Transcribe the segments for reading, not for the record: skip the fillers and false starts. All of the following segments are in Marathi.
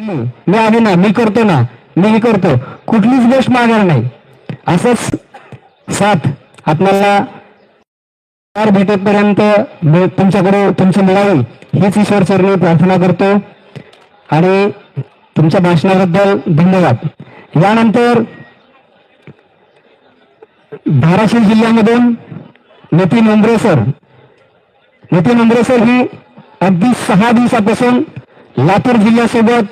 मी आहे ना, मी करतो ना, मी करतो, कुठलीच गोष्ट मागणार नाही. असंच साथ आपल्याला भेटेपर्यंत तुमच्याकडे तुमची मिळावी हीच ईश्वर चरणी प्रार्थना करतो. आणि तुमच्या भाषणाबद्दल धन्यवाद. यानंतर धाराशिव जिल्ह्यामधून नितीन उमरे सर ही अगदी 6 दिवसापासून लातूर जिल्ह्यासोबत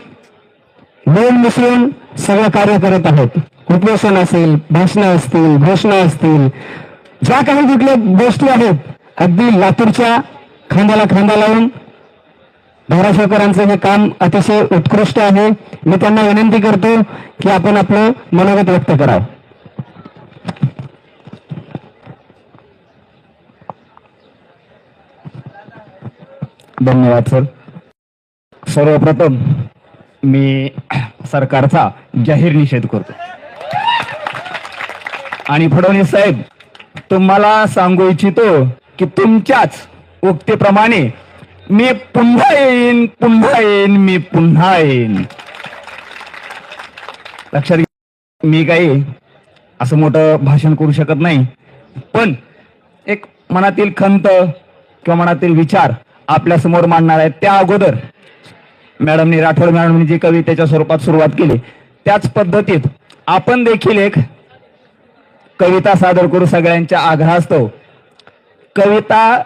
मिळून मिसळून सगळं कार्य करत आहेत. उपोषण असेल, भाषणं असतील, घोषणा असतील, ज्या काही कुठल्या गोष्टी आहेत, अगदी लातूरच्या खांद्याला खांदा लावून धाराशिवकरांचं हे काम अतिशय उत्कृष्ट आहे. मी त्यांना विनंती करतो की आपण आपलं मनोगत व्यक्त करावं. धन्यवाद सर. सर्वप्रथम मी सरकारचा जाहीर निषेध करतो. आणि फडणवीस साहेब, तुम्हाला सांगू इच्छितो की तुमच्याच उक्तीप्रमाणे मी पुन्हा येईन, मी पुन्हा येईन. लक्षात घ्या, मी काही असं मोठं भाषण करू शकत नाही, पण एक मनातील खंत किंवा मनातील विचार आपल्या समोर मांडणार आहे. त्या अगोदर मॅडमनी, राठोड मॅडमनी जी कवितेच्या स्वरूपात सुरुवात केली, त्याच पद्धतीत आपण देखील एक कविता सादर करू. सगळ्यांच्या आग्रहास्तव कविता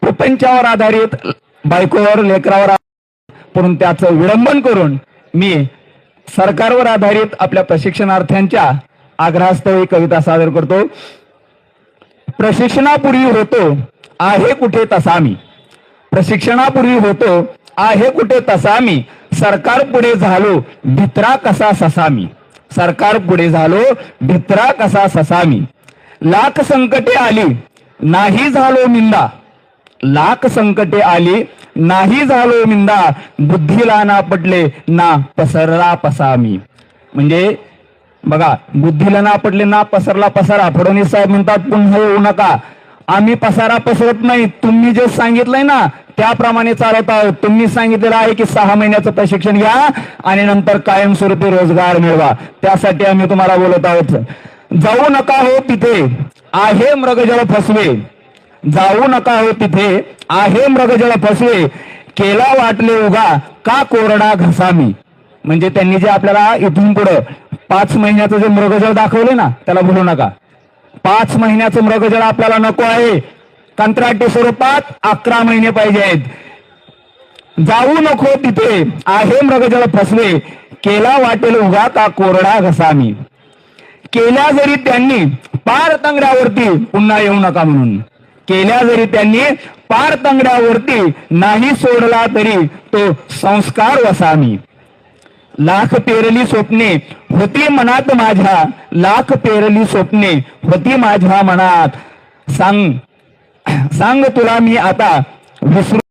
प्रपंचावर आधारित, बायकोवर, लेकरावर, पण त्याचं विडंबन करून मी सरकारवर आधारित आपल्या प्रशिक्षणार्थ्यांच्या आग्रहास्तव ही कविता सादर करतो. प्रशिक्षणापूर्वी होतो आहे कुठे तसा मी, प्रशिक्षणापूर्वी होतो आहे कुठे तसा मी, सरकार पुढे झालो भित्रा कसा ससा मी, सरकार पुढे झालो भित्रा कसा ससा मी. लाख संकटे आली नाही झालो मिंदा, लाख संकटे आली नाही झालो मिंदा, बुद्धीला ना पडले ना पसरला पसा मी. म्हणजे बघा, बुद्धीला ना पडले ना पसरला पसारा. फडणवीस साहेब म्हणतात पुन्हा येऊ नका. आम्ही पसारा पसरत नाही, तुम्ही जे सांगितलंय ना त्याप्रमाणे चालत आहोत. तुम्ही सांगितलेलं आहे की 6 महिन्याचं प्रशिक्षण घ्या आणि नंतर कायमस्वरूपी रोजगार मिळवा. त्यासाठी आम्ही तुम्हाला बोलत आहोत. जाऊ नका हो तिथे आहे मृगजळ फसवे, जाऊ नका हो तिथे आहे मृगजळ फसवे, केला वाटले उगा का कोरडा घसा मी. म्हणजे त्यांनी जे आपल्याला इथून पुढं 5 महिन्याचं जे मृगजळ दाखवले ना, त्याला भूलू नका. 5 महिन्याचं मृगजळ आपल्याला नको आहे. कंत्राटी स्वरूपात 11 महिने पाहिजे आहेत. जाऊ नको तिथे आहे मृगजळ फसवे, केला वाटेल उगा का कोरडा घसा मी. केल्या जरी त्यांनी पार तंगड्यावरती पुन्हा येऊ नका म्हणून, केल्या जरी त्यांनी पार तंगड्यावरती नाही सोडला तरी तो संस्कार वसा मी. लाख पेरली स्वप्ने होती मनात माझ्या, लाख पेरली स्वप्ने होती माझ्या मनात, सांग तुला मी आता विसरू